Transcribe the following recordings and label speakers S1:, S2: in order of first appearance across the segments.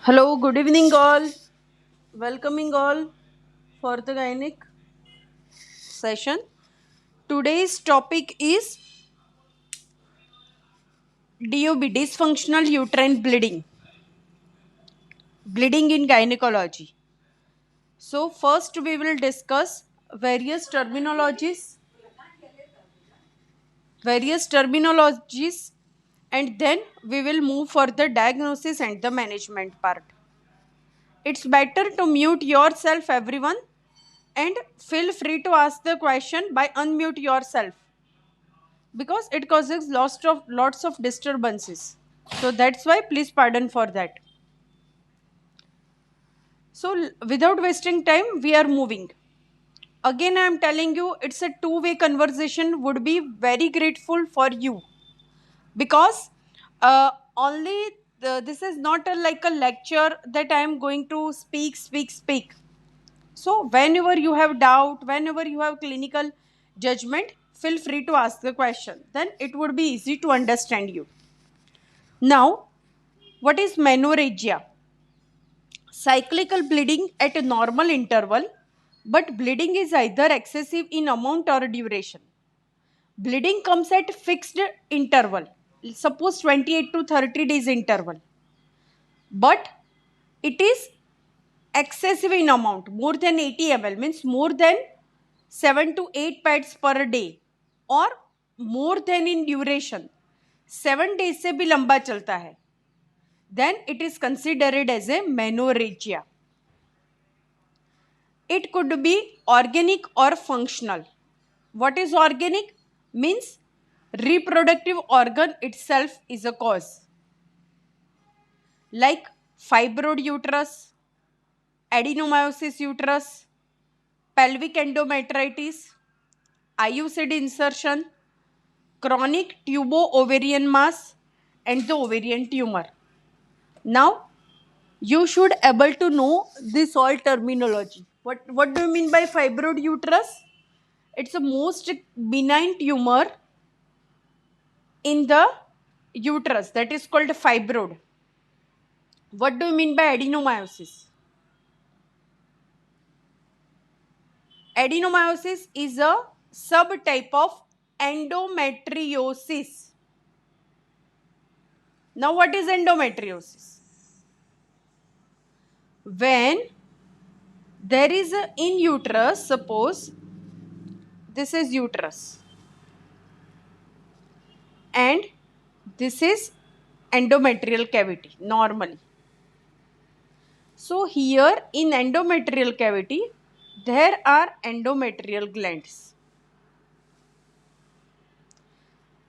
S1: Hello, good evening, all. Welcoming all for the gynec session. Today's topic is DOB, dysfunctional uterine bleeding, bleeding in gynecology. So, first we will discuss various terminologies, and then we will move for the diagnosis and the management part. It's better to mute yourself, everyone, and feel free to ask the question by unmute yourself because it causes lots of disturbances. So that's why please pardon for that. So without wasting time, we are moving. Again, I am telling you, it's a two-way conversation. Would be very grateful for you because only this is not like a lecture that I am going to speak. So whenever you have doubt, whenever you have clinical judgment, feel free to ask the question. Then it would be easy to understand you. Now, what is menorrhagia? Cyclical bleeding at a normal interval, but bleeding is either excessive in amount or duration. Bleeding comes at fixed interval, suppose 28 to 30 days interval, but it is excessive in amount, more than 80 ml, means more than 7 to 8 pads per day, और more than in duration 7 days से भी लंबा चलता है, then it is considered as a menorrhagia. It could be organic or functional. What is organic? Means reproductive organ itself is a cause, like fibroid uterus, adenomyosis uterus, pelvic endometritis, IUCD insertion, chronic tubo-ovarian mass, and the ovarian tumor. Now, you should able to know this all terminology. What do you mean by fibroid uterus? It's a most benign tumor in the uterus that is called fibroid. What do you mean by adenomyosis? Adenomyosis is a subtype of endometriosis. Now, what is endometriosis? When there is a in uterus, suppose this is uterus and this is endometrial cavity normally. So here in endometrial cavity there are endometrial glands.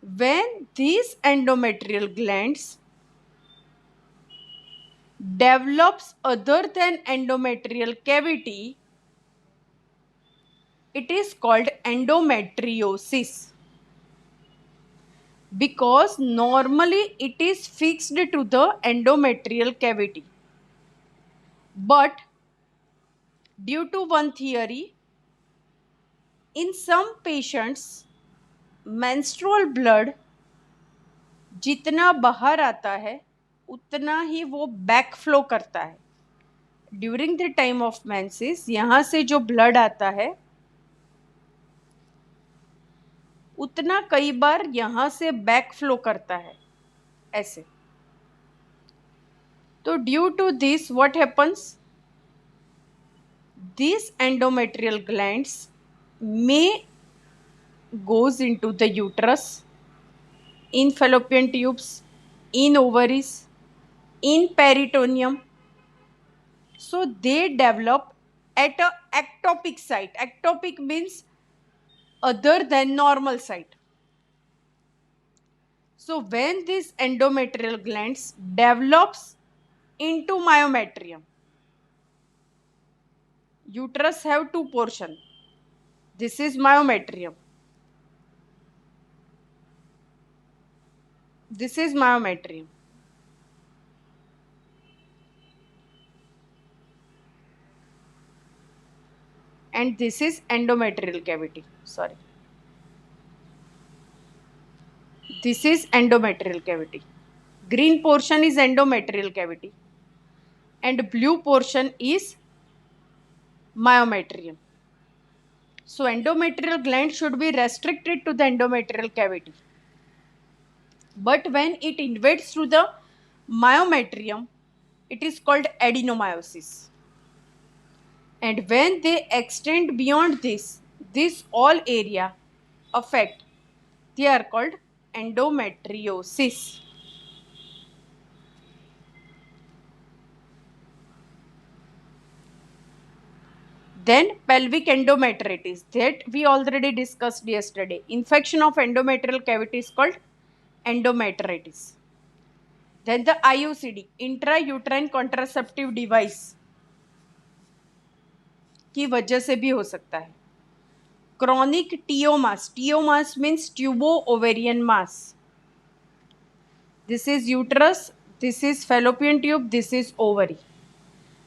S1: When these endometrial glands develops other than endometrial cavity, it is called endometriosis, because normally it is fixed to the endometrial cavity. But due to one theory, in some patients menstrual blood जितना बाहर आता है उतना ही वो back flow करता है. During the time of menses यहाँ से जो ब्लड आता है उतना कई बार यहाँ से बैक फ्लो करता है ऐसे. तो due to this what happens, these endometrial glands may goes into the uterus, in fallopian tubes, in ovaries, in peritoneum. So they develop at a ectopic site. Ectopic means other than normal site. So when this endometrial glands develops into myometrium, uterus have two portion. This is myometrium. This is myometrium. And this is endometrial cavity. Sorry. This is endometrial cavity. Green portion is endometrial cavity. and blue portion is myometrium. So endometrial gland should be restricted to the endometrial cavity. But when it invades through the myometrium, it is called adenomyosis. And when they extend beyond this all area affect, they are called endometriosis. Then pelvic endometritis, that we already discussed yesterday. Infection of endometrial cavity is called endometritis. Then the IUCD, intrauterine contraceptive device, की वजह से भी हो सकता है. Chronic TO mass means tubo ovarian mass. This is uterus, this is fallopian tube, this is ovary.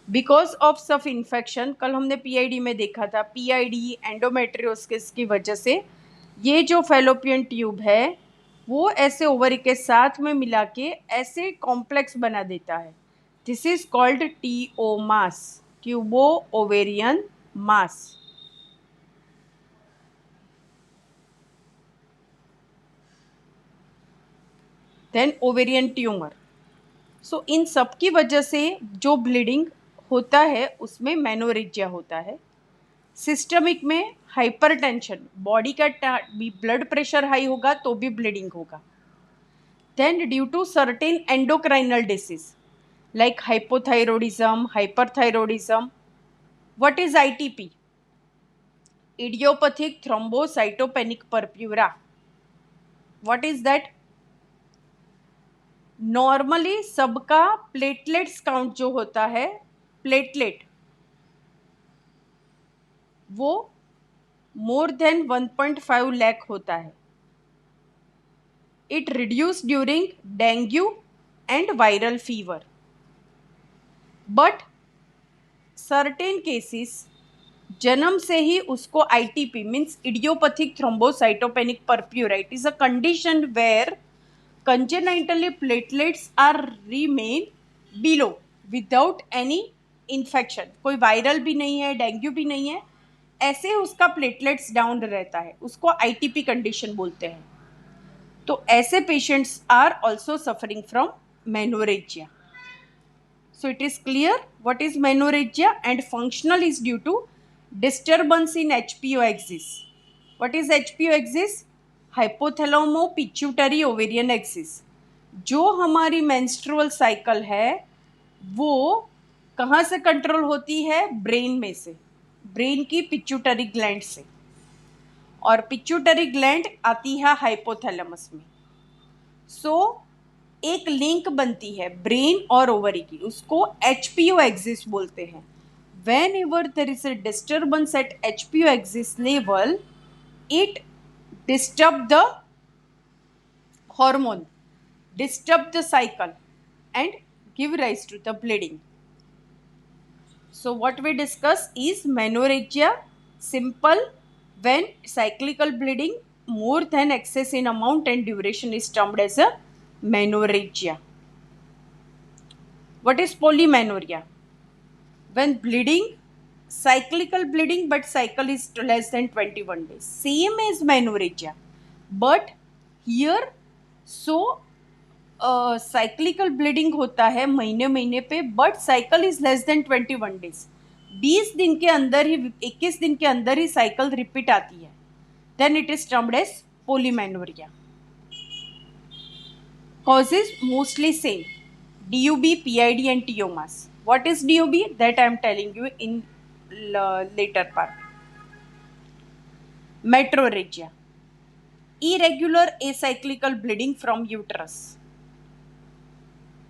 S1: Because of सफ infection, कल हमने PID में देखा था, PID एंडोमेट्रियोसिस की वजह से ये जो फेलोपियन ट्यूब है वो ऐसे ओवरी के साथ में मिला के ऐसे कॉम्प्लेक्स बना देता है. This is called TO mass, tubo ovarian mass. Then ovarian tumour. So इन सब की वजह से जो ब्लीडिंग होता है उसमें मेनोरेजिया होता है. सिस्टमिक में हाइपरटेंशन, बॉडी का ब्लड प्रेशर हाई होगा तो भी ब्लीडिंग होगा. Then due to certain endocrinal disease like hypothyroidism, hyperthyroidism. What is ITP? Idiopathic thrombocytopenic purpura. What is that? Normally सबका प्लेटलेट्स काउंट जो होता है, प्लेटलेट, वो मोर देन 1.5 लाख होता है. It reduce during dengue and viral fever. But certain cases जन्म से ही उसको ITP means idiopathic thrombocytopenic purpura. It is a condition where congenitally platelets are remain below without any infection. कोई viral भी नहीं है, डेंगू भी नहीं है, ऐसे उसका प्लेटलेट्स डाउन रहता है, उसको ITP कंडीशन बोलते हैं. तो ऐसे patients are also suffering from menorrhagia. So it is clear what is menorrhagia. And functional is due to disturbance in HPO axis. What is HPO axis? Hypothalamo pituitary ovarian axis. जो हमारी menstrual cycle है वो कहाँ से control होती है? Brain में से, ब्रेन की पिट्यूटरी ग्लैंड से. और पिट्यूटरी ग्लैंड आती है हाइपोथैलेमस में. सो एक लिंक बनती है ब्रेन और ओवरी की, उसको HPO एक्सिस बोलते हैं. Whenever there is a disturbance at HPO axis level, it disturb the hormone, disturb the cycle and give rise to the bleeding. So what we discuss is menorrhagia. Simple, when cyclical bleeding more than excess in amount and duration is termed as a menorrhagia. What is polymenorrhea? When bleeding, cyclical bleeding but cycle is less than 21 days, same as menorrhagia, but here so cyclical bleeding होता है महीने महीने पे, but cycle is less than 21 days. 20 दिन के अंदर ही, 21 दिन के अंदर ही साइकिल रिपीट आती है. then it is termed as polymenorrhea. Causes mostly same, DUB, PID and TO mass. What is DUB? That I am telling you in later part. Metrorrhagia, irregular acyclical bleeding from uterus.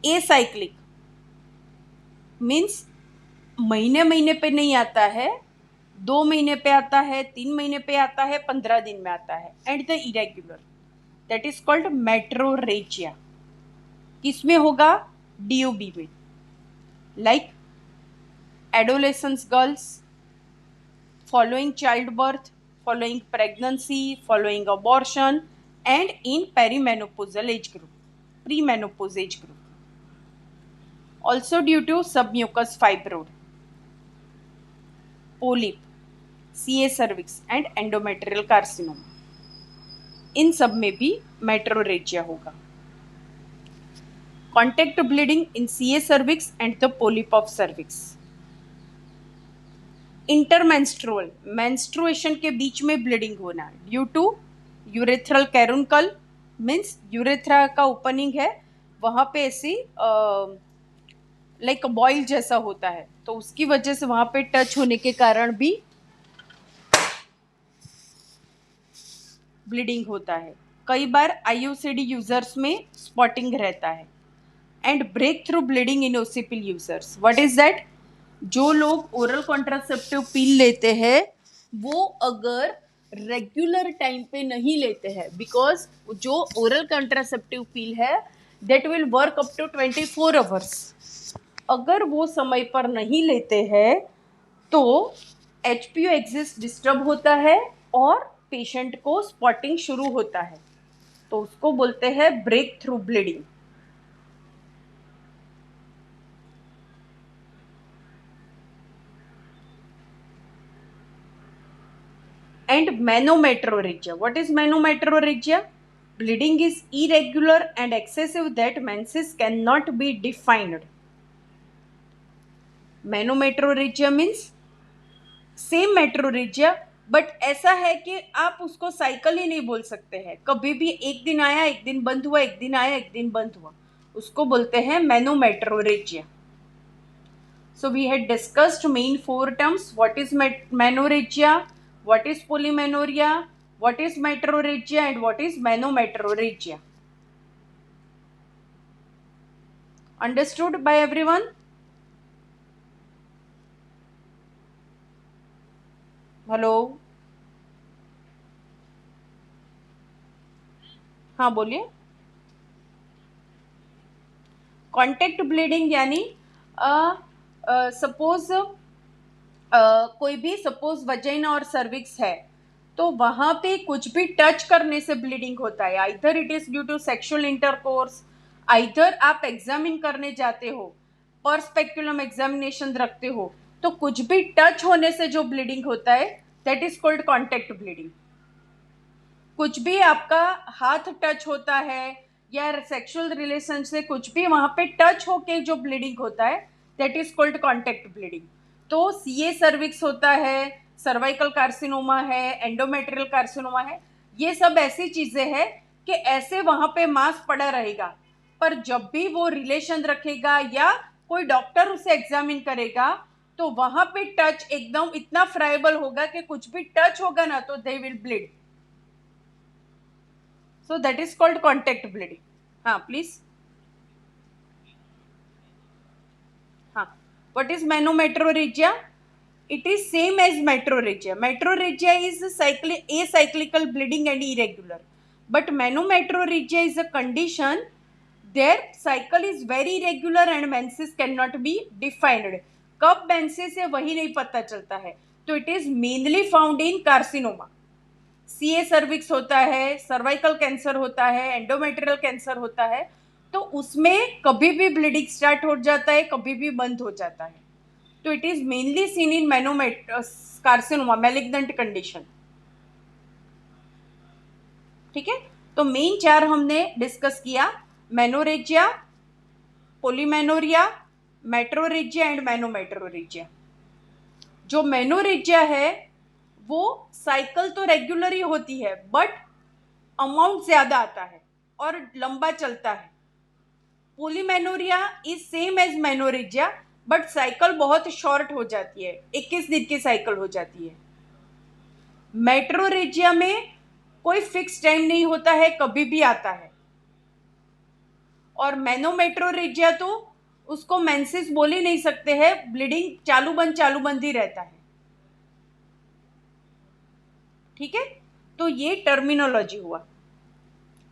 S1: Acyclic means महीने महीने पे नहीं आता है, 2 महीने पे आता है, 3 महीने पे आता है, 15 दिन में आता है. And the irregular, that is called metrorrhagia. किसमें होगा? DUB में. Like adolescent girls, following childbirth, following pregnancy, following abortion, and in perimenopausal age group, premenopause age group. also due to submucous fibroid, polyp, CA cervix and endometrial carcinoma. इन सब में भी metrorrhagia होगा. Contact bleeding in CA cervix and the polyp of cervix. Intermenstrual, menstruation के बीच में bleeding होना due to urethral caruncle, means urethra का opening है, वहाँ पे ऐसी लाइक बॉइल जैसा होता है, तो उसकी वजह से वहाँ पे टच होने के कारण भी ब्लीडिंग होता है. कई बार IUCD यूजर्स में स्पॉटिंग रहता है. And breakthrough bleeding in OC pill users. What is that? जो लोग ओरल कॉन्ट्रासेप्टिव पिल लेते हैं वो अगर रेगुलर टाइम पे नहीं लेते हैं, बिकॉज जो ओरल कॉन्ट्रासेप्टिव पिल है that will work up to 24 hours. अगर वो समय पर नहीं लेते हैं तो HPO एक्सिस डिस्टर्ब होता है और पेशेंट को स्पॉटिंग शुरू होता है, तो उसको बोलते हैं breakthrough bleeding. And menometrorrhagia. What is menometrorrhagia? Bleeding is irregular and excessive that menses cannot be defined. Menometrorrhagia means same metrorrhagia, but ऐसा है कि आप उसको साइकिल ही नहीं बोल सकते हैं. कभी भी एक दिन आया एक दिन बंद हुआ, एक दिन आया एक दिन बंद हुआ, उसको बोलते हैं मेनोमेट्रोरेजिया. So we had discussed main 4 terms. What is menorrhagia, what is polymenorrhea, what is metrorrhagia and what is menometrorrhagia. Understood by everyone? Hello, हाँ बोलिए. कॉन्टेक्ट ब्लीडिंग यानी सपोज कोई भी सपोज वजाइना और सर्विक्स है तो वहाँ पे कुछ भी टच करने से ब्लीडिंग होता है. Either it is due to sexual intercourse, either आप एग्जामिन करने जाते हो, पर स्पेक्युलम एग्जामिनेशन रखते हो, तो कुछ भी टच होने से जो ब्लीडिंग होता है that is called contact bleeding. कुछ भी आपका हाथ टच होता है या सेक्सुअल रिलेशन से कुछ भी वहाँ पे टच होके जो ब्लीडिंग होता है that is called contact bleeding. तो CA सर्विक्स होता है, सर्वाइकल कार्सिनोमा है, एंडोमेट्रियल कार्सिनोमा है, ये सब ऐसी चीज़ें हैं कि ऐसे वहाँ पे मांस पड़ा रहेगा, पर जब भी वो रिलेशन रखेगा या कोई डॉक्टर उसे एग्जामिन करेगा तो वहाँ पे टच एकदम इतना फ्राइबल होगा कि कुछ भी टच होगा ना तो they will bleed. So that is called contact bleeding. हाँ please. हाँ, what is menometrorrhagia? It is same as metrorrhagia. Metrorrhagia is acyclical bleeding and irregular, but menometrorrhagia is a condition their cycle is very irregular and menses cannot be defined. कब menses है वही नहीं पता चलता है, तो it is mainly found in carcinoma. CA cervix होता है, सर्वाइकल कैंसर होता है, एंडोमेट्रियल कैंसर होता है, तो उसमें कभी भी ब्लीडिंग स्टार्ट हो जाता है, कभी भी बंद हो जाता है. तो it is mainly seen in carcinoma, malignant condition. ठीक है, तो मेन 4 हमने डिस्कस किया: मेनोरेजिया, पोलीमेनोरिया, मेट्रोरेजिया एंड मेनोमेट्रोरेजिया. जो मेनोरेजिया है वो साइकिल तो रेगुलर ही होती है बट अमाउंट ज्यादा आता है और लंबा चलता है. Polymenorrhoea is same as menorrhagia but cycle बहुत शॉर्ट हो जाती है, 21 दिन की साइकिल हो जाती है. मेट्रोरेजिया में कोई फिक्स टाइम नहीं होता है, कभी भी आता है. और मेनोमेट्रोरेजिया तो उसको मेंसेस बोल ही नहीं सकते हैं, ब्लीडिंग चालू बंद ही रहता है. ठीक है, तो ये टर्मिनोलॉजी हुआ.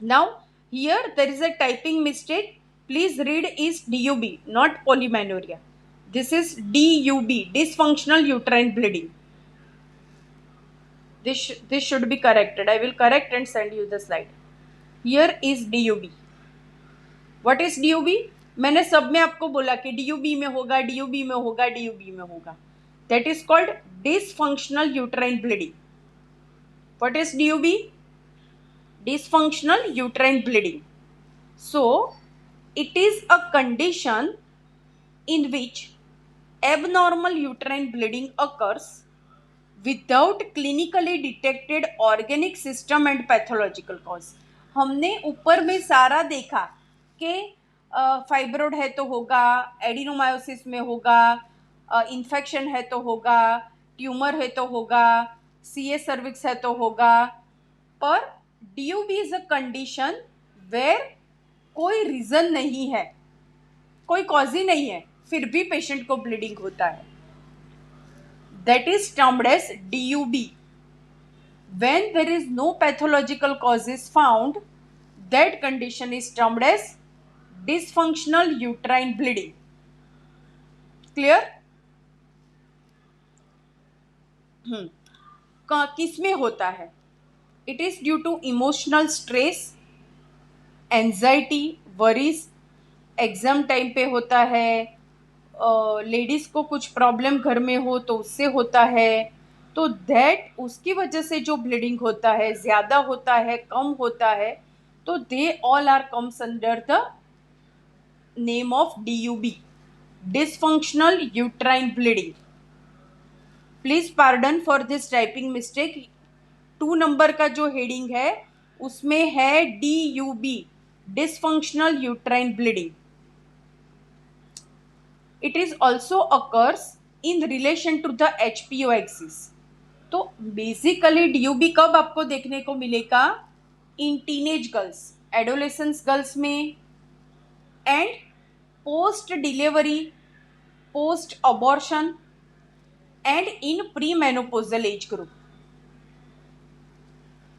S1: Now here there is a typing mistake. Please read is DUB, not polymenorrhoea. This is DUB, dysfunctional uterine bleeding. This should be corrected. I will correct and send you the slide. Here is DUB. What is DUB? मैंने सब में आपको बोला कि DUB में होगा, DUB में होगा, DUB में होगा. That is called dysfunctional uterine bleeding. What is DUB? Dysfunctional uterine bleeding. So, it is a condition in which abnormal uterine bleeding occurs without clinically detected organic system and pathological cause. हमने ऊपर में सारा देखा कि फाइब्रोड है तो होगा, adenomyosis में होगा, इन्फेक्शन है तो होगा, ट्यूमर है तो होगा, सीए सर्विक्स है तो होगा, पर DUB is a condition where कोई रीज़न नहीं है, कोई कॉज ही नहीं है, फिर भी पेशेंट को ब्लीडिंग होता है. That is termed as DUB. When there is no pathological causes found, that condition is termed as dysfunctional uterine bleeding. Clear? किस में होता है? It is due to emotional stress, anxiety, worries. Exam time पे होता है, ladies को कुछ problem घर में हो तो उससे होता है, तो दैट उसकी वजह से जो ब्लीडिंग होता है, ज़्यादा होता है, कम होता है, तो they all are comes under the name of DUB, dysfunctional uterine bleeding. Please pardon for this typing mistake. 2 नंबर का जो हेडिंग है उसमें है DUB, dysfunctional uterine bleeding. It is also occurs in relation to the HPO axis. तो basically DUB कब आपको देखने को मिलेगा? In teenage girls, adolescence girls में, and post delivery, post abortion, and in pre menopausal age group.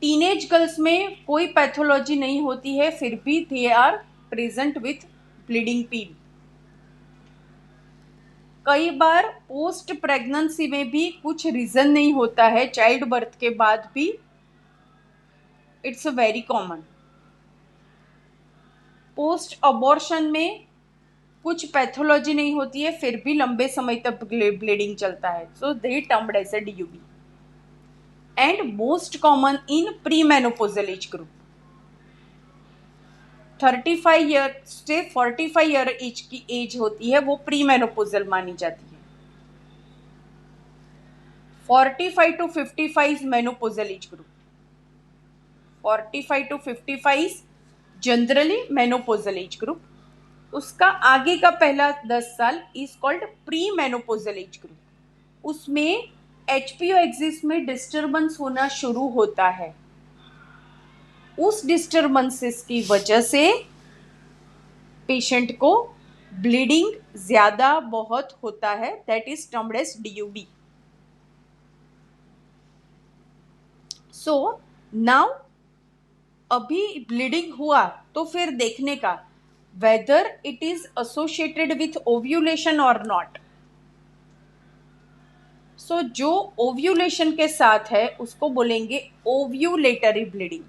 S1: Teenage girls में कोई pathology नहीं होती है, फिर भी they are present with bleeding peel. कई बार पोस्ट प्रेगनेंसी में भी कुछ रीज़न नहीं होता है, चाइल्ड बर्थ के बाद भी. It's very common. Post abortion में कुछ पैथोलॉजी नहीं होती है, फिर भी लंबे समय तक ब्लीडिंग चलता है, so they termed as a DUB. And most common in pre menopausal age group. 35 year से 45 ईयर एज की एज होती है, वो प्री मेनोपोजल मानी जाती है. 45 to 55 menopausal age group. 45 to 55 generally menopausal age group. उसका आगे का पहला 10 साल is called pre menopausal age group. उसमें HPO एक्सिस में डिस्टर्बेंस होना शुरू होता है. उस डिस्टर्बेंसेस की वजह से पेशेंट को ब्लीडिंग ज़्यादा बहुत होता है, that is termed as DUB. So now अभी ब्लीडिंग हुआ तो फिर देखने का whether it is associated with ovulation और नॉट. सो जो ओव्यूलेशन के साथ है उसको बोलेंगे ओव्यूलेटरी ब्लीडिंग,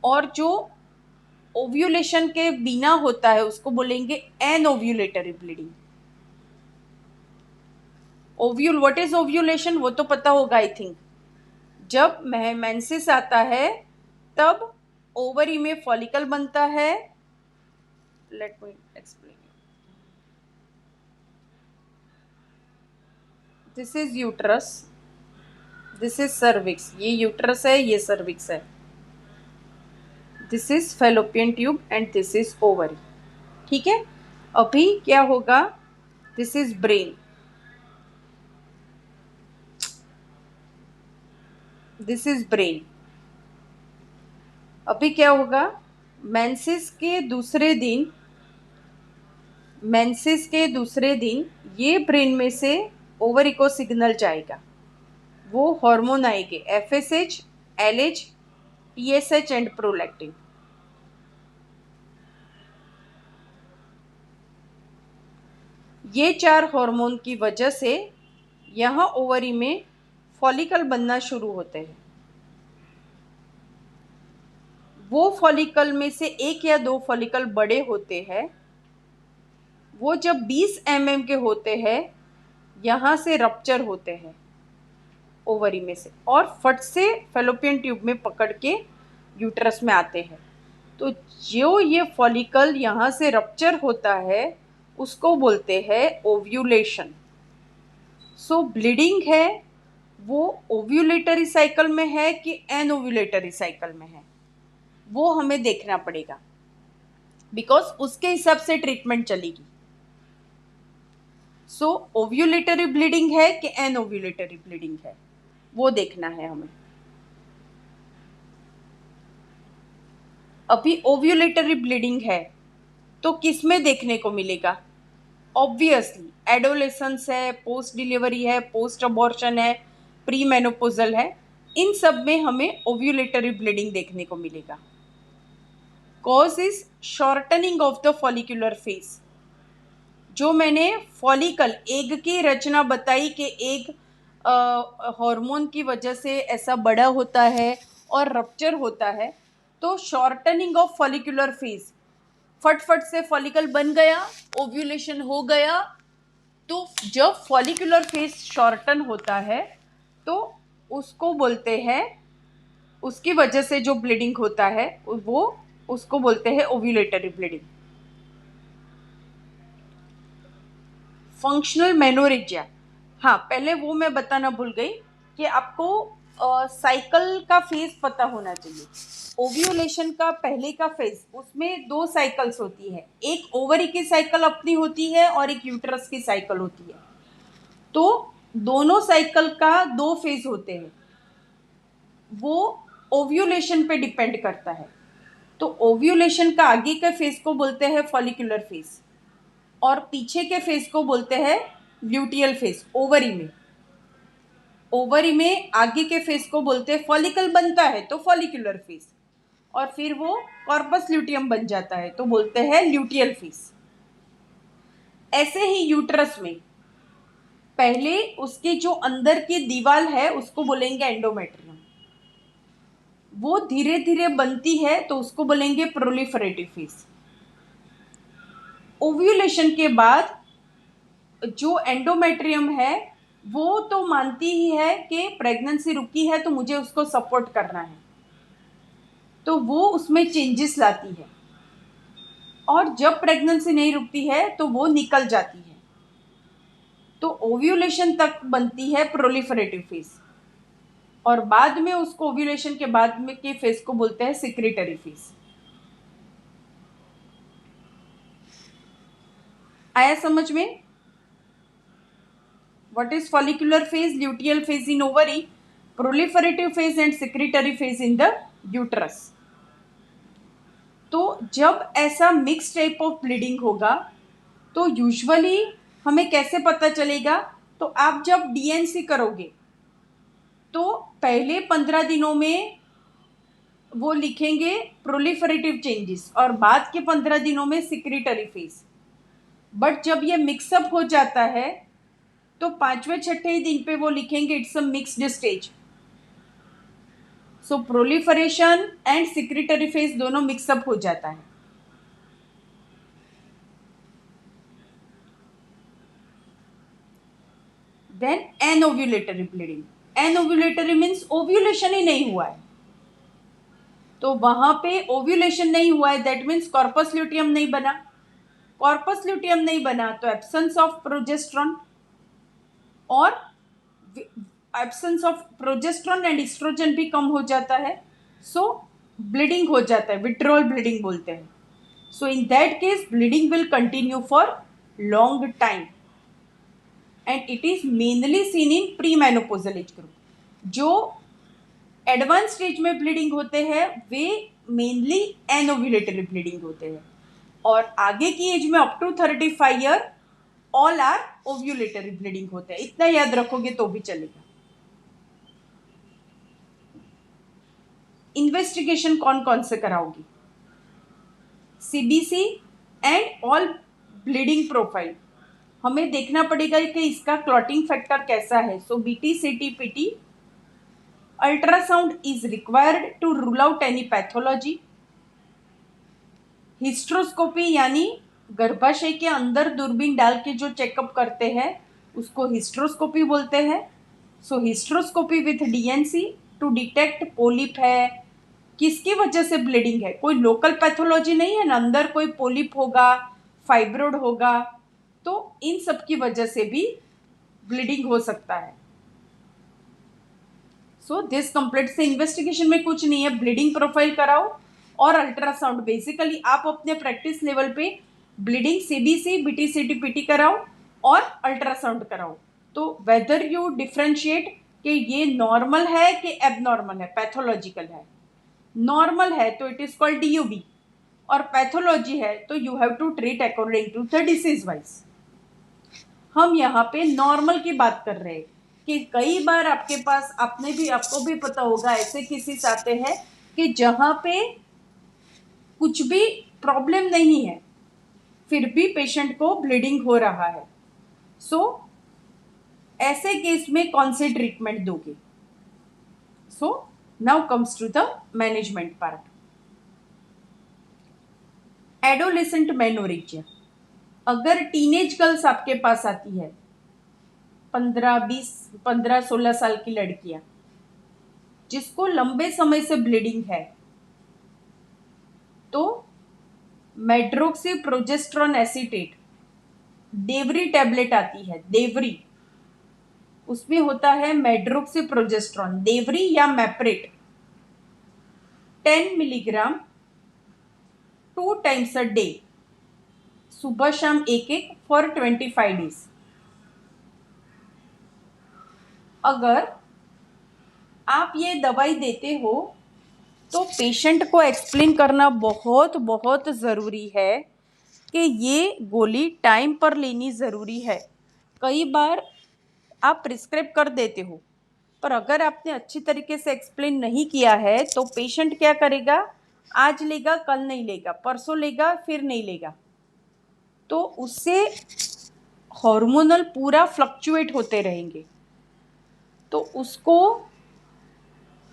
S1: और जो ओव्यूलेशन के बिना होता है उसको बोलेंगे anovulatory bleeding. Ovule, what is ovulation वो तो पता होगा आई थिंक. जब मेंसेस आता है तब ओवरी में फॉलिकल बनता है. Let me explain. This is uterus, this is cervix. ये यूट्रस है, ये सर्विक्स है. This is fallopian tube and this is ovary. ठीक है. अभी क्या होगा? This is brain, this is brain. अभी क्या होगा? मेंसेस के दूसरे दिन ये ब्रेन में से ओवरी को सिग्नल जाएगा. वो हार्मोन आएंगे FSH, LH, TSH and prolactin. ये 4 हार्मोन की वजह से यहाँ ओवरी में फॉलिकल बनना शुरू होते हैं. वो फॉलिकल में से एक या दो फॉलिकल बड़े होते हैं, वो जब 20 mm के होते हैं यहाँ से रप्चर होते हैं ओवरी में से, और फट से फेलोपियन ट्यूब में पकड़ के यूट्रस में आते हैं। तो जो ये फॉलिकल यहाँ से रप्चर होता है उसको बोलते हैं ओव्यूलेशन। सो ब्लीडिंग है वो ओव्यूलेटरी साइकिल में है कि एनओव्यूलेटरी साइकिल में है, वो हमें देखना पड़ेगा, बिकॉज उसके हिसाब से ट्रीटमेंट चलेगी। सो ओव्यूलेटरी ब्लीडिंग है कि एनओव्यूलेटरी ब्लीडिंग है, वो देखना है हमें। अभी ओव्यूलेटरी ब्लीडिंग है तो किस में देखने को मिलेगा? ऑब्वियसली एडोलेसेंस है, पोस्ट डिलीवरी है, पोस्ट अबॉर्शन है, प्री मेनोपोजल है, इन सब में हमें ओव्यूलेटरी ब्लीडिंग देखने को मिलेगा। Cause is shortening of the follicular phase. जो मैंने फॉलिकल एग की रचना बताई कि एग हार्मोन की वजह से ऐसा बड़ा होता है और रप्चर होता है, तो शॉर्टनिंग ऑफ फॉलिकुलर फेज, फट से फॉलिकल बन गया, ओव्यूलेशन हो गया। तो जब फॉलिकुलर फेज शॉर्टन होता है तो उसको बोलते हैं, उसकी वजह से जो ब्लीडिंग होता है वो उसको बोलते हैं ओव्यूलेटरी ब्लीडिंग। फंक्शनल मेनोरेजिया, हाँ पहले वो मैं बताना भूल गई कि आपको साइकिल का फेज पता होना चाहिए। ओव्यूलेशन का पहले का फेज, उसमें दो साइकिल्स होती है, एक ओवरी की साइकिल अपनी होती है और एक यूट्रस की साइकिल होती है। तो दोनों साइकिल का दो फेज होते हैं, वो ओव्यूलेशन पे डिपेंड करता है। तो ओव्यूलेशन का आगे के फेज को बोलते हैं फॉलिकुलर फेज और पीछे के फेज को बोलते हैं ल्यूटियल फेज। ओवरी में आगे के फेज को बोलते हैं, फॉलिकल बनता है तो फॉलिकुलर फेज, और फिर वो कॉर्पस ल्यूटियम बन जाता है तो बोलते हैं ल्यूटियल फेज। ऐसे ही यूट्रस में पहले उसके जो अंदर की दीवार है उसको बोलेंगे एंडोमेट्रियम, वो धीरे धीरे बनती है तो उसको बोलेंगे प्रोलिफरेटिव फेज। ओव्यूलेशन के बाद जो एंडोमेट्रियम है वो तो मानती ही है कि प्रेगनेंसी रुकी है तो मुझे उसको सपोर्ट करना है, तो वो उसमें चेंजेस लाती है, और जब प्रेगनेंसी नहीं रुकती है तो वो निकल जाती है। तो ओव्यूलेशन तक बनती है प्रोलिफरेटिव फेज, और बाद में उसको ओव्यूलेशन के बाद में के फेज को बोलते हैं सिक्रेटरी फेज। आया समझ में? What is follicular phase, luteal phase in ovary, proliferative phase and secretory phase in the uterus। तो जब ऐसा मिक्स टाइप ऑफ ब्लीडिंग होगा तो यूजुअली हमें कैसे पता चलेगा? तो आप जब डीएनसी करोगे तो पहले 15 दिनों में वो लिखेंगे प्रोलिफरेटिव चेंजेस और बाद के 15 दिनों में सिक्रेटरी फेज। बट जब ये मिक्सअप हो जाता है तो 5वें 6ठे दिन पे वो लिखेंगे it's a mixed stage. So proliferation and secretory phase दोनों मिक्सअप हो जाता है। Then anovulatory bleeding. Anovulatory means ovulation ही नहीं हुआ है, तो वहां पे ओव्यूलेशन नहीं हुआ है, दैट मीन्स कॉर्पस ल्यूटियम नहीं बना। कॉर्पस ल्यूटियम नहीं बना तो एब्सेंस ऑफ प्रोजेस्ट्रॉन, और absence of progesterone and estrogen भी कम हो जाता है, सो ब्लीडिंग हो जाता है, विड्रॉल ब्लीडिंग बोलते हैं। So in that case bleeding will continue for long time and it is mainly seen in pre menopausal age group. जो एडवांस स्टेज में ब्लीडिंग होते हैं वे मेनली एनओव्यूलेटरी ब्लीडिंग होते हैं, और आगे की एज में up to 35 year all are ovulatory bleeding होते हैं। इतना याद रखोगे तो भी चलेगा। इन्वेस्टिगेशन कौन कौन से कराओगी? CBC and all bleeding profile हमें देखना पड़ेगा कि इसका क्लॉटिंग फैक्टर कैसा है। So BT CT PT, ultrasound is required to rule out any pathology. Hysteroscopy यानी गर्भाशय के अंदर दूरबीन डाल के जो चेकअप करते हैं उसको हिस्ट्रोस्कोपी बोलते हैं. So hysteroscopy with DNC to detect polyp है. किसकी वजह से ब्लीडिंग है? कोई लोकल पैथोलॉजी नहीं है ना, अंदर कोई पोलिप होगा, फाइब्रोड होगा, तो इन सब की वजह से भी ब्लीडिंग हो सकता है. सो दिस कंप्लीट से इन्वेस्टिगेशन में कुछ नहीं है, ब्लीडिंग प्रोफाइल कराओ और अल्ट्रासाउंड. बेसिकली आप अपने प्रैक्टिस लेवल पे ब्लीडिंग सीबीसी, बीटीसीटी, पीटी कराओ और अल्ट्रासाउंड कराओ. तो वेदर यू डिफ्रेंशिएट कि ये नॉर्मल है कि एबनॉर्मल है, पैथोलॉजिकल है. नॉर्मल है तो इट इज कॉल्ड डीयूबी, और पैथोलॉजी है तो you have to treat according to the disease wise. हम यहाँ पे नॉर्मल की बात कर रहे हैं कि कई बार आपके पास, आपको भी पता होगा, ऐसे केसेस आते हैं कि जहाँ पे कुछ भी प्रॉब्लम नहीं है फिर भी पेशेंट को ब्लीडिंग हो रहा है. सो ऐसे केस में कौन से ट्रीटमेंट दोगे? So now comes to the management part. Adolescent menorrhagia. अगर टीनेज गर्ल्स आपके पास आती है, 15-16 साल की लड़कियां जिसको लंबे समय से ब्लीडिंग है, तो medroxy progesterone acetate Deviry tablet आती है, देवरी, उसमें होता है मेड्रोक्सी प्रोजेस्ट्रॉन, देवरी या मैप्रेट, 10 मिलीग्राम 2 टाइम्स अ डे, सुबह शाम एक एक फॉर 25 डेज. अगर आप ये दवाई देते हो तो पेशेंट को एक्सप्लेन करना बहुत बहुत ज़रूरी है कि ये गोली टाइम पर लेनी ज़रूरी है. कई बार आप प्रिस्क्राइब कर देते हो, पर अगर आपने अच्छी तरीके से एक्सप्लेन नहीं किया है तो पेशेंट क्या करेगा? आज लेगा, कल नहीं लेगा, परसों लेगा, फिर नहीं लेगा. तो उससे हार्मोनल पूरा फ्लक्चुएट होते रहेंगे, तो उसको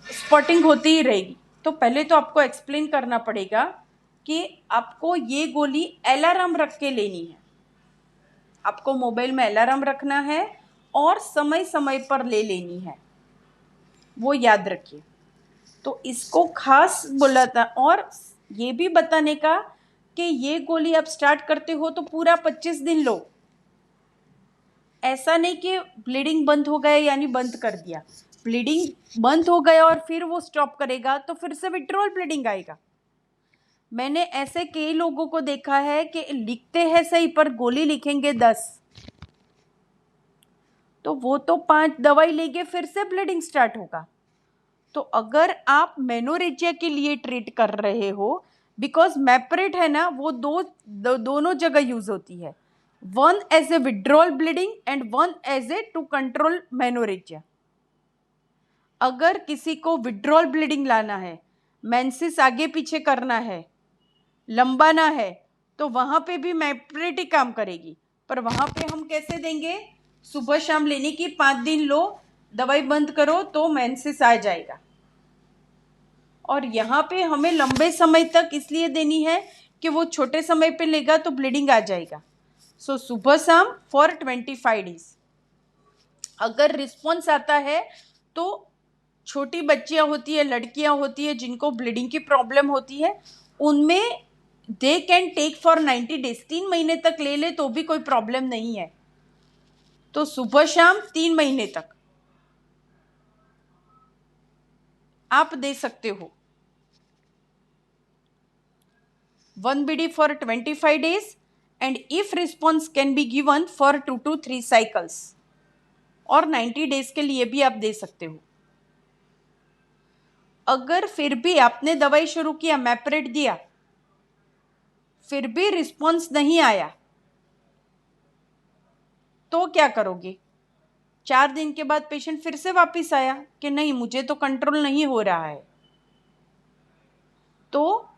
S1: स्पॉटिंग होती ही रहेगी. तो पहले तो आपको एक्सप्लेन करना पड़ेगा कि आपको ये गोली अलार्म रख के लेनी है. आपको मोबाइल में अलार्म रखना है और समय समय पर ले लेनी है, वो याद रखिए. तो इसको खास बोला था. और ये भी बताने का कि ये गोली आप स्टार्ट करते हो तो पूरा 25 दिन लो. ऐसा नहीं कि ब्लीडिंग बंद हो गया यानी बंद कर दिया. ब्लीडिंग बंद हो गया और फिर वो स्टॉप करेगा तो फिर से विड्रॉल ब्लीडिंग आएगा. मैंने ऐसे कई लोगों को देखा है कि लिखते हैं सही पर गोली लिखेंगे 10, तो वो तो 5 दवाई लेंगे फिर से ब्लीडिंग स्टार्ट होगा. तो अगर आप मेनोरेजिया के लिए ट्रीट कर रहे हो, बिकॉज मैप्रेट है ना, वो दोनों जगह यूज होती है, one as a withdrawal bleeding and one as a to control menorrhagia. अगर किसी को विड्रॉल ब्लीडिंग लाना है, मेंसेस आगे पीछे करना है, लंबाना है, तो वहां पे भी मैप्रेट ही काम करेगी. पर वहां पे हम कैसे देंगे? सुबह शाम लेने की, 5 दिन लो, दवाई बंद करो तो मेंसेस आ जाएगा. और यहाँ पे हमें लंबे समय तक इसलिए देनी है कि वो छोटे समय पे लेगा तो ब्लीडिंग आ जाएगा. सो सुबह शाम फॉर 25 डेज. अगर रिस्पॉन्स आता है तो छोटी बच्चियां होती है, लड़कियां होती है जिनको ब्लीडिंग की प्रॉब्लम होती है, उनमें they can take for 90 days, 3 महीने तक ले ले तो भी कोई प्रॉब्लम नहीं है. तो सुबह शाम 3 महीने तक आप दे सकते हो. 1 BD for 25 days and if response can be given for 2 to 3 cycles, और 90 डेज के लिए भी आप दे सकते हो. अगर फिर भी आपने दवाई शुरू किया, मैप्रेट दिया, फिर भी रिस्पॉन्स नहीं आया, तो क्या करोगे? 4 दिन के बाद पेशेंट फिर से वापस आया कि नहीं मुझे तो कंट्रोल नहीं हो रहा है, तो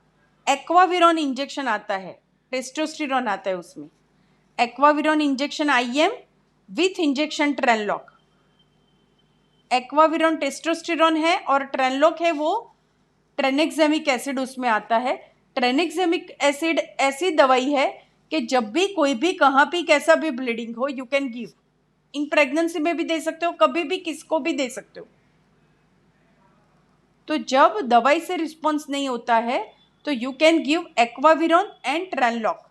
S1: एक्वाविरॉन इंजेक्शन आता है, टेस्टोस्टेरोन आता है उसमें. Aquaviron injection IM with injection Trenlock. Aquaviron testosterone है और ट्रेनलॉक है वो ट्रेनेक्सेमिक एसिड उसमें आता है. ट्रेनिक्सेमिक एसिड ऐसी दवाई है कि जब भी कोई भी कहाँ भी कैसा भी ब्लीडिंग हो you can give. In pregnancy में भी दे सकते हो, कभी भी किसको भी दे सकते हो। तो जब दवाई से रिस्पॉन्स नहीं होता है तो you can give Aquaviron and Trenlock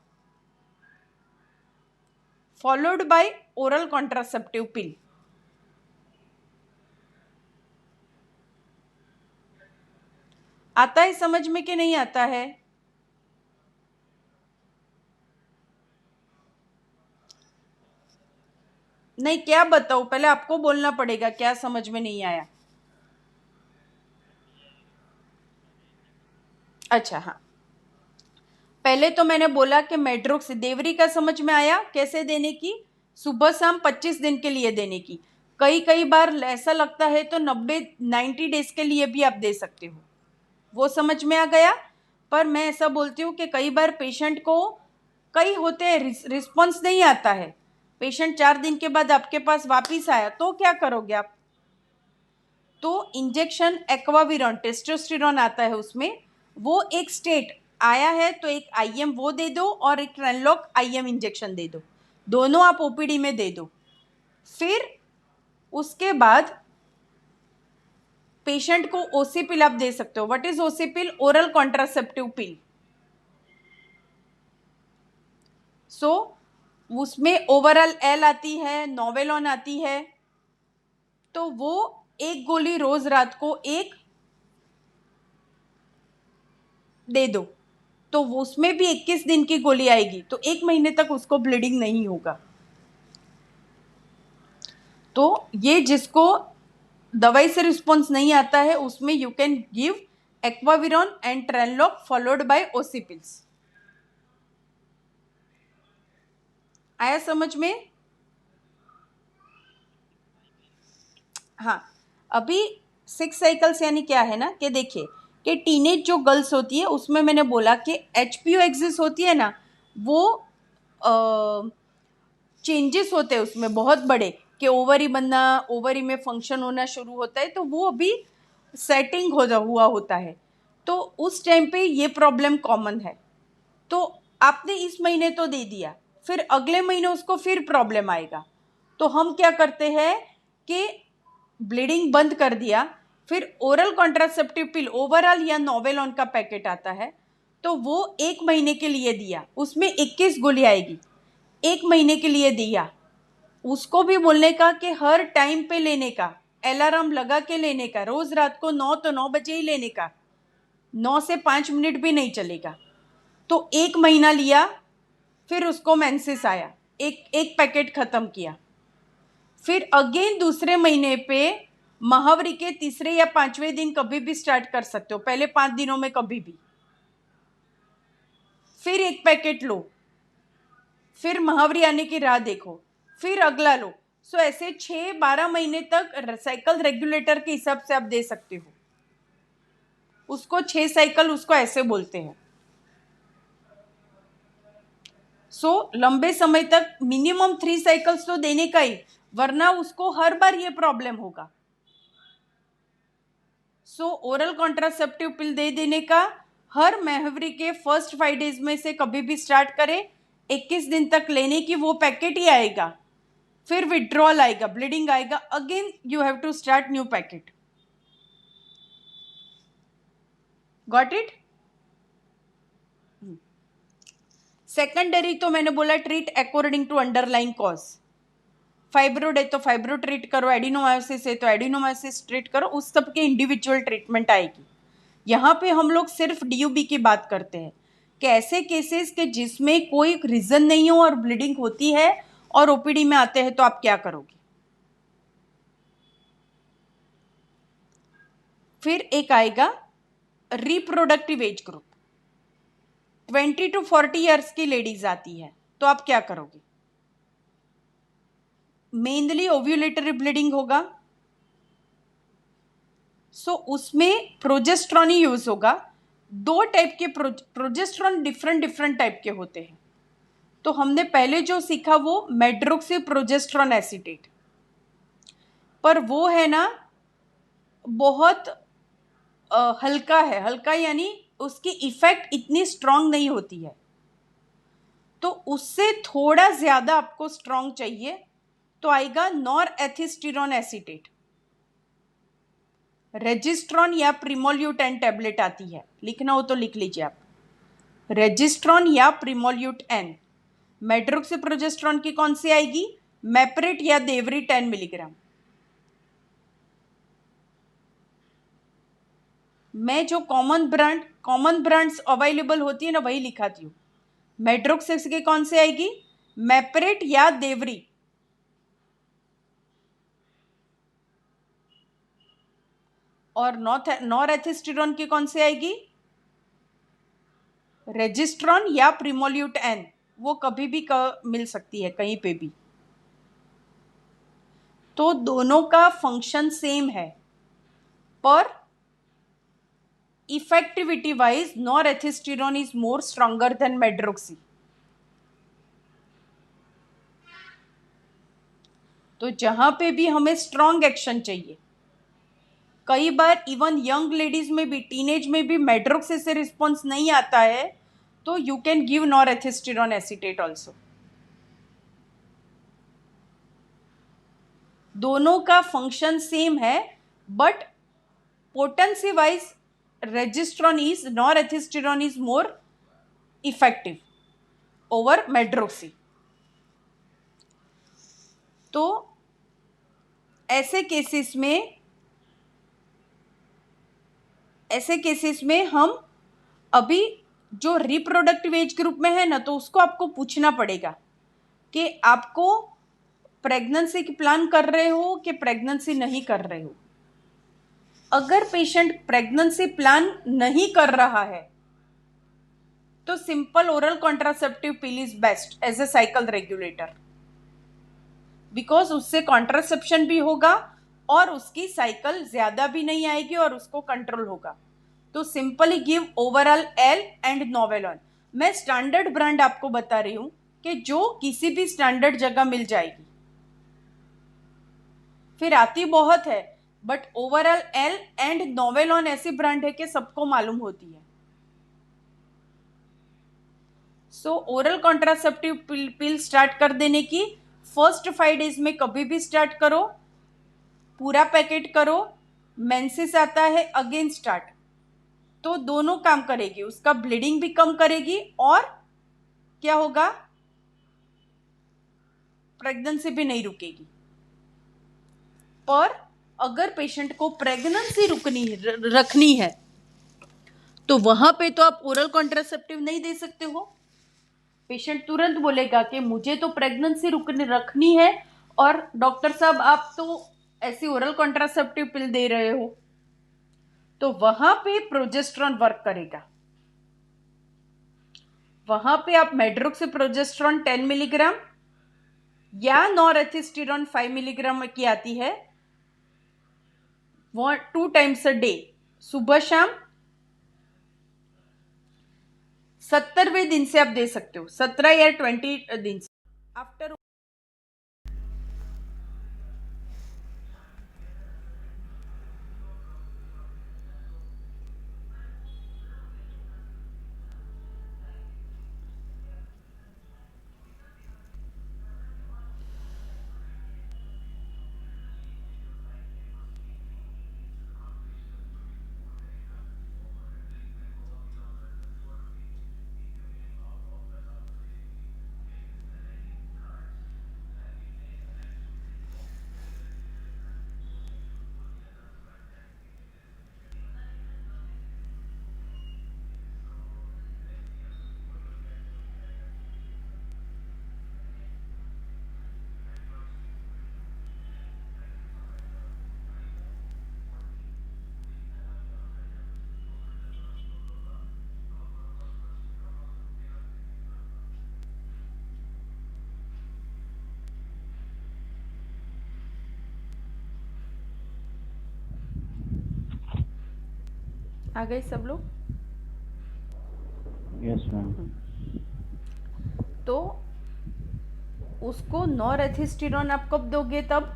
S1: followed by oral contraceptive pill. आता है समझ में कि नहीं आता है? नहीं, क्या बताऊं, पहले आपको बोलना पड़ेगा क्या समझ में नहीं आया। अच्छा हाँ, पहले तो मैंने बोला कि मेड्रोक्स देवरी का समझ में आया कैसे देने की, सुबह शाम 25 दिन के लिए देने की। कई कई बार ऐसा लगता है तो 90 डेज के लिए भी आप दे सकते हो, वो समझ में आ गया। पर मैं ऐसा बोलती हूँ कि कई बार पेशेंट को कई होते हैं रिस्पॉन्स नहीं आता है, पेशेंट 4 दिन के बाद आपके पास वापिस आया तो क्या करोगे आप? तो इंजेक्शन एक्वाविरॉन टेस्टोस्टेरोन आता है उसमें, वो एक स्टेट आया है तो एक आईएम वो दे दो और एक ट्रेनलॉक आईएम इंजेक्शन दे दो, दोनों आप ओपीडी में दे दो। फिर उसके बाद पेशेंट को ओसी पिल आप दे सकते हो। What is OC pill? Oral contraceptive pill. So उसमें ओवरऑल एल आती है, नोवेलॉन आती है, तो वो एक गोली रोज रात को एक दे दो, तो उसमें भी 21 दिन की गोली आएगी, तो 1 महीने तक उसको ब्लीडिंग नहीं होगा। तो ये जिसको दवाई से रिस्पॉन्स नहीं आता है उसमें you can give Aquaviron and Trenlock followed by OC pills. आया समझ में? हाँ, अभी 6 साइकिल्स यानी क्या है ना कि देखिए कि टीनेज जो गर्ल्स होती है उसमें मैंने बोला कि एचपीओ एक्सिस होती है ना, वो चेंजेस होते हैं उसमें बहुत बड़े, कि ओवरी बनना, ओवरी में फंक्शन होना शुरू होता है, तो वो अभी सेटिंग हुआ होता है, तो उस टाइम पे ये प्रॉब्लम कॉमन है। तो आपने इस महीने तो दे दिया, फिर अगले महीने उसको फिर प्रॉब्लम आएगा, तो हम क्या करते हैं कि ब्लीडिंग बंद कर दिया, फिर ओरल कॉन्ट्रासेप्टिव पिल ओवरऑल या नोवेलॉन का पैकेट आता है, तो वो 1 महीने के लिए दिया, उसमें 21 गोली आएगी, 1 महीने के लिए दिया। उसको भी बोलने का कि हर टाइम पे लेने का, अलार्म लगा के लेने का, रोज रात को 9 तो 9 बजे ही लेने का, 9 से 5 मिनट भी नहीं चलेगा। तो 1 महीना लिया, फिर उसको मेंसेस आया, एक एक पैकेट खत्म किया, फिर अगेन दूसरे महीने पे महावरी के तीसरे या 5वें दिन कभी भी स्टार्ट कर सकते हो, पहले 5 दिनों में कभी भी, फिर एक पैकेट लो, फिर महावरी आने की राह देखो, फिर अगला लो। सो ऐसे 6-12 महीने तक साइकिल रेगुलेटर के हिसाब से आप दे सकते हो उसको, 6 साइकिल उसको ऐसे बोलते हैं। सो लंबे समय तक मिनिमम 3 साइकिल्स तो देने का ही, वरना उसको हर बार ये प्रॉब्लम होगा। सो ओरल कॉन्ट्रासेप्टिव पिल दे देने का, हर महावरी के फर्स्ट 5 डेज में से कभी भी स्टार्ट करें, 21 दिन तक लेने की, वो पैकेट ही आएगा, फिर विड्रॉल आएगा, ब्लीडिंग आएगा, again you have to start new packet. Got it? Secondary तो मैंने बोला treat according to underline cause. Fibroid है तो फाइब्रो ट्रीट करो, एडिनोमायोसिस है तो एडिनोमायोसिस ट्रीट करो, उस सब के इंडिविजुअल ट्रीटमेंट आएगी। यहाँ पे हम लोग सिर्फ डीयूबी की बात करते हैं कि ऐसे केसेस के जिसमें कोई रीजन नहीं हो और ब्लीडिंग होती है और ओपीडी में आते हैं, तो आप क्या करोगे? फिर एक आएगा reproductive age group, 20 to 40 years की लेडीज आती है, तो आप क्या करोगे? मेनली ओव्यूलेटरी ब्लीडिंग होगा, सो उसमें प्रोजेस्ट्रॉन ही यूज होगा। 2 टाइप के प्रोजेस्ट्रॉन डिफरेंट डिफरेंट टाइप के होते हैं, तो हमने पहले जो सीखा वो मेड्रोक्सी प्रोजेस्ट्रॉन एसीटेट, पर वो है ना बहुत हल्का है, हल्का यानी उसकी इफेक्ट इतनी स्ट्रांग नहीं होती है, तो उससे थोड़ा ज़्यादा आपको स्ट्रांग चाहिए तो आएगा नॉरहेथिस्टिरोन एसीटेट। रेजिस्ट्रॉन या प्रीमोल्यूटेन टैबलेट आती है, लिखना हो तो लिख लीजिए आप, रेजिस्ट्रॉन या प्रीमोल्यूटेन। मेड्रोक्सीप्रोजेस्ट्रॉन की कौन सी आएगी, मेप्रिट या देवरी 10 मिलीग्राम। मैं जो कॉमन ब्रांड्स अवेलेबल होती है ना वही लिखाती हूँ। मेड्रोक्सिस की कौन सी आएगी, मेप्रिट या देवरी। और नॉरहेथिस्टिरोन की कौन सी आएगी, रेजिस्ट्रॉन या प्रीमोल्यूटेन। वो कभी भी मिल सकती है कहीं पे भी। तो दोनों का फंक्शन सेम है, पर effectivity wise norethisterone is more stronger than medroxy. तो जहां पे भी हमें स्ट्रॉन्ग एक्शन चाहिए, कई बार इवन यंग लेडीज में भी, टीनेज में भी मेड्रोक्सी से रिस्पॉन्स नहीं आता है, तो you can give norethisterone acetate also. दोनों का फंक्शन सेम है, but potency wise norethisterone is more effective over medroxy. तो ऐसे केसेस में हम अभी जो रिप्रोडक्टिव एज ग्रुप में है ना, तो उसको आपको पूछना पड़ेगा कि आपको प्रेगनेंसी की प्लान कर रहे हो कि प्रेगनेंसी नहीं कर रहे हो। अगर पेशेंट प्रेगनेंसी प्लान नहीं कर रहा है तो simple oral contraceptive pill is best as a cycle regulator, because उससे कॉन्ट्रासेप्शन भी होगा और उसकी साइकिल ज्यादा भी नहीं आएगी और उसको कंट्रोल होगा। तो simply give Ovral L and Novelon. मैं स्टैंडर्ड ब्रांड आपको बता रही हूं कि जो किसी भी स्टैंडर्ड जगह मिल जाएगी, फिर आती बहुत है, बट ओवरऑल एल एंड नोवेलॉन ऐसी ब्रांड है कि सबको मालूम होती है। सो ओरल कॉन्ट्रासेप्टिव पिल स्टार्ट कर देने की फर्स्ट 5 डेज में कभी भी स्टार्ट करो, पूरा पैकेट करो, मेंसेस आता है अगेन स्टार्ट, तो दोनों काम करेगी, उसका ब्लीडिंग भी कम करेगी और क्या होगा, प्रेगनेंसी भी नहीं रुकेगी। पर अगर पेशेंट को प्रेगनेंसी रखनी है तो वहां पे तो आप ओरल कॉन्ट्रासेप्टिव नहीं दे सकते हो। पेशेंट तुरंत बोलेगा कि मुझे तो प्रेगनेंसी रखनी है और डॉक्टर साहब आप तो ऐसी ओरल कॉन्ट्रासेप्टिव पिल दे रहे हो, तो वहां पे प्रोजेस्टेरॉन वर्क करेगा। वहां पे आप मेड्रोक्सीप्रोजेस्टेरॉन 10 मिलीग्राम या नॉरहेथिस्टिरोन 5 मिलीग्राम की आती है, 2 टाइम्स अ डे, सुबह शाम 70वें दिन से आप दे सकते हो, 17 या 20 दिन से आफ्टर। आ गए सब लोग?
S2: Yes ma'am.
S1: तो उसको नॉरहेथिस्टिरोन आप कब दोगे, तब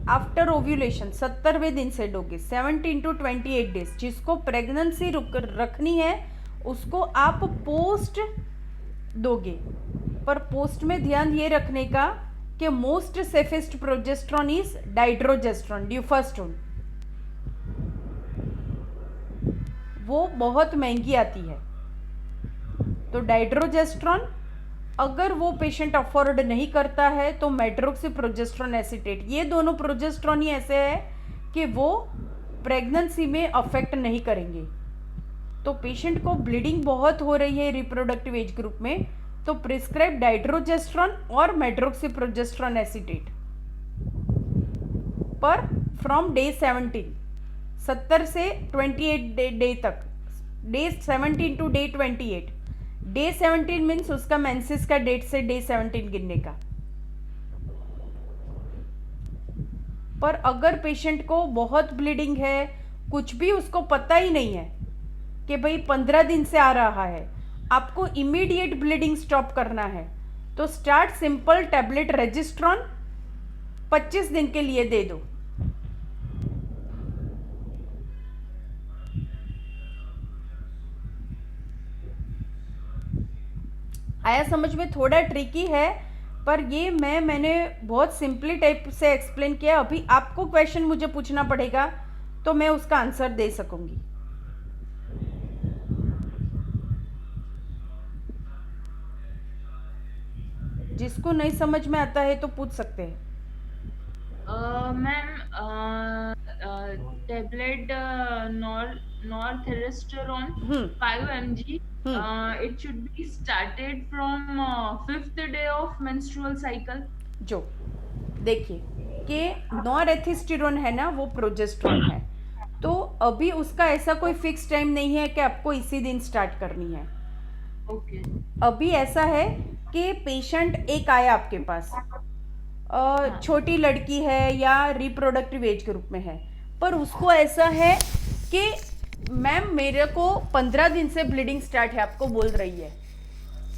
S1: आफ्टर ओव्यूलेशन 70वें दिन से दोगे, 17 to 28 डेज। जिसको प्रेगनेंसी रखनी है उसको आप पोस्ट दोगे, पर पोस्ट में ध्यान ये रखने का कि most safest progesterone is dydrogesterone, ड्यूफास्टोन। वो बहुत महंगी आती है, तो डाइड्रोजेस्ट्रॉन अगर वो पेशेंट अफोर्ड नहीं करता है तो मेट्रोक्सीप्रोजेस्ट्रॉन एसीटेट। ये दोनों प्रोजेस्ट्रॉन ही ऐसे है कि वो प्रेगनेंसी में अफेक्ट नहीं करेंगे। तो पेशेंट को ब्लीडिंग बहुत हो रही है रिप्रोडक्टिव एज ग्रुप में, तो प्रिस्क्राइब डाइड्रोजेस्ट्रॉन और मेट्रोक्सीप्रोजेस्ट्रॉन एसीटेट पर फ्रॉम डे 17, 70 से 28 डे तक, day 17 to day 28। Day 17 means उसका मेंसेस का डेट से डे 17 गिनने का। पर अगर पेशेंट को बहुत ब्लीडिंग है, कुछ भी उसको पता ही नहीं है कि भाई 15 दिन से आ रहा है, आपको इमीडिएट ब्लीडिंग स्टॉप करना है, तो स्टार्ट सिंपल टैबलेट रेजिस्ट्रॉन 25 दिन के लिए दे दो। आया समझ में? थोड़ा ट्रिकी है, पर ये मैंने बहुत सिंपली टाइप से एक्सप्लेन किया। अभी आपको क्वेश्चन मुझे पूछना पड़ेगा तो मैं उसका आंसर दे सकूंगी। जिसको नहीं समझ में आता है तो पूछ सकते हैं।
S2: Ma'am, tablet norethisterone 5 mg, it should be started from 5th day of menstrual cycle.
S1: जो देखिए कि नॉरेथिस्टेरोन है ना, वो प्रोजेस्ट्रॉन है, तो अभी उसका ऐसा कोई फिक्स टाइम नहीं है कि आपको इसी दिन स्टार्ट करनी है।
S2: ओके।
S1: अभी ऐसा है कि पेशेंट एक आया आपके पास, छोटी लड़की है या रिप्रोडक्टिव एज ग्रुप में है, पर उसको ऐसा है कि मैम मेरे को 15 दिन से ब्लीडिंग स्टार्ट है, आपको बोल रही है।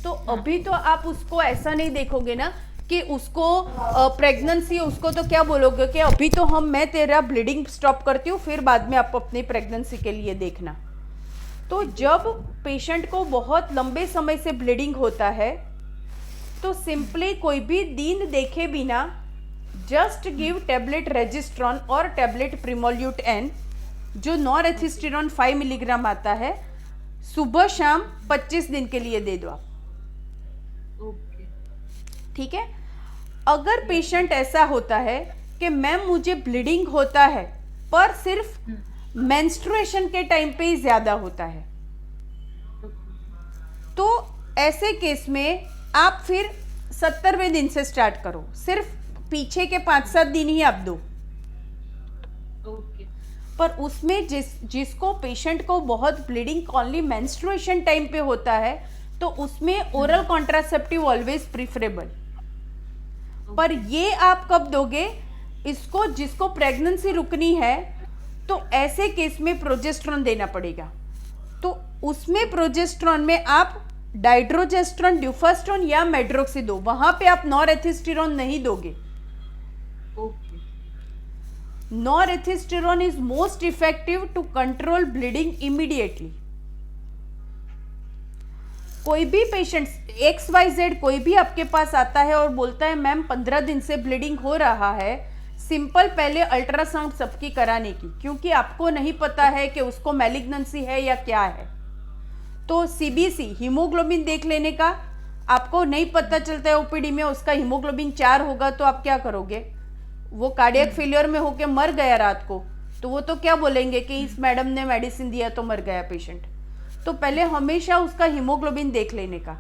S1: तो अभी तो आप उसको ऐसा नहीं देखोगे ना कि उसको प्रेगनेंसी, उसको तो क्या बोलोगे कि अभी तो मैं तेरा ब्लीडिंग स्टॉप करती हूँ, फिर बाद में आप अपनी प्रेगनेंसी के लिए देखना। तो जब पेशेंट को बहुत लंबे समय से ब्लीडिंग होता है तो सिंपली कोई भी दिन देखे बिना जस्ट गिव टैबलेट रेजिस्ट्रॉन और टैबलेट प्रिमोल्यूट एन, जो नॉरेथिस्टेरोन 5 मिलीग्राम आता है, सुबह शाम 25 दिन के लिए दे दो आप।
S2: ओके।
S1: ठीक है। अगर पेशेंट ऐसा होता है कि मैम मुझे ब्लीडिंग होता है पर सिर्फ मेंस्ट्रुएशन के टाइम पे ही ज्यादा होता है, तो ऐसे केस में आप फिर 70वें दिन से स्टार्ट करो, सिर्फ पीछे के 5-7 दिन ही आप दो।
S2: ओके।
S1: पर उसमें जिसको पेशेंट को बहुत ब्लीडिंग ओनली मेंस्ट्रुएशन टाइम पे होता है, तो उसमें ओरल कॉन्ट्रासेप्टिव ऑलवेज प्रिफरेबल। पर ये आप कब दोगे इसको, जिसको प्रेगनेंसी रुकनी है, तो ऐसे केस में प्रोजेस्टेरोन देना पड़ेगा। तो उसमें प्रोजेस्टेरोन में आप डाइड्रोजेस्ट्रॉन, ड्यूफास्टोन या मेड्रोक्सी दो, वहां पे आप नॉरेथिस्टेरोन नहीं दोगे।
S2: Okay.
S1: Norethisterone is most effective to control bleeding immediately. कोई भी पेशेंट XYZ कोई भी आपके पास आता है और बोलता है मैम 15 दिन से ब्लीडिंग हो रहा है, सिंपल पहले अल्ट्रासाउंड सबकी कराने की, क्योंकि आपको नहीं पता है कि उसको मैलिग्नेंसी है या क्या है। तो CBC हीमोग्लोबिन देख लेने का, आपको नहीं पता चलता है ओपीडी में उसका हीमोग्लोबिन 4 होगा, तो आप क्या करोगे? वो कार्डियक फेलियर में होके मर गया रात को, तो वो तो क्या बोलेंगे कि इस मैडम ने मेडिसिन दिया तो मर गया पेशेंट। तो पहले हमेशा उसका हीमोग्लोबिन देख लेने का।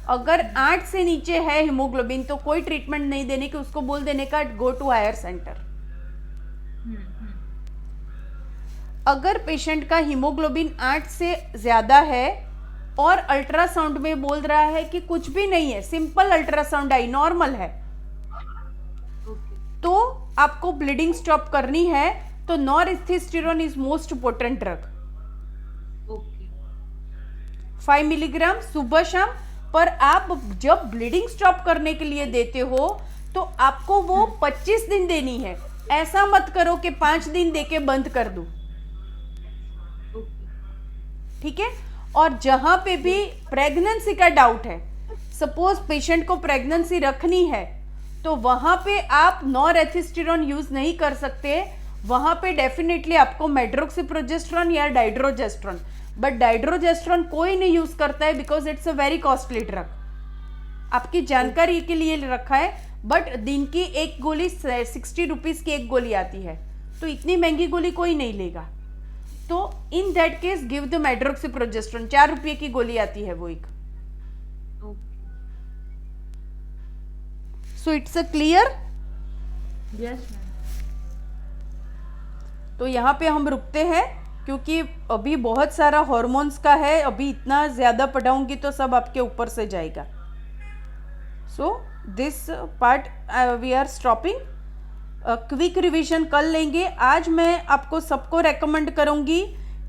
S1: अगर 8 से नीचे है हीमोग्लोबिन तो कोई ट्रीटमेंट नहीं देने की, उसको बोल देने का गो टू हायर सेंटर। अगर पेशेंट का हीमोग्लोबिन 8 से ज्यादा है और अल्ट्रासाउंड में बोल रहा है कि कुछ भी नहीं है, सिंपल अल्ट्रासाउंड आई नॉर्मल है, तो आपको ब्लीडिंग स्टॉप करनी है, तो norethisterone is most potent drug. 5 milligram सुबह शाम। पर आप जब ब्लीडिंग स्टॉप करने के लिए देते हो तो आपको वो 25 दिन देनी है, ऐसा मत करो कि 5 दिन देके बंद कर दूं,
S2: ओके।
S1: ठीक है। और जहां पे भी प्रेगनेंसी का डाउट है, सपोज पेशेंट को प्रेगनेंसी रखनी है, तो वहां पे आप नॉरेथिस्टेरोन यूज नहीं कर सकते। वहां पे डेफिनेटली आपको मेड्रोक्सीप्रोजेस्टेरोन या डाइड्रोजेस्टेरोन, बट डाइड्रोजेस्टेरोन कोई नहीं यूज करता है because it's a very costly drug. आपकी जानकारी के लिए रखा है, बट दिन की एक गोली 60 रुपीज की एक गोली आती है, तो इतनी महंगी गोली कोई नहीं लेगा। तो in that case give the medroxyprogesterone, 4 रुपये की गोली आती है वो एक। So it's a clear.
S2: Yes ma'am.
S1: तो यहाँ पे हम रुकते हैं क्योंकि अभी बहुत सारा हॉर्मोन्स का है, अभी इतना ज़्यादा पढ़ाऊंगी तो सब आपके ऊपर से जाएगा। So this part we are stopping. Quick revision कर लेंगे। आज मैं आपको सबको रेकमेंड करूंगी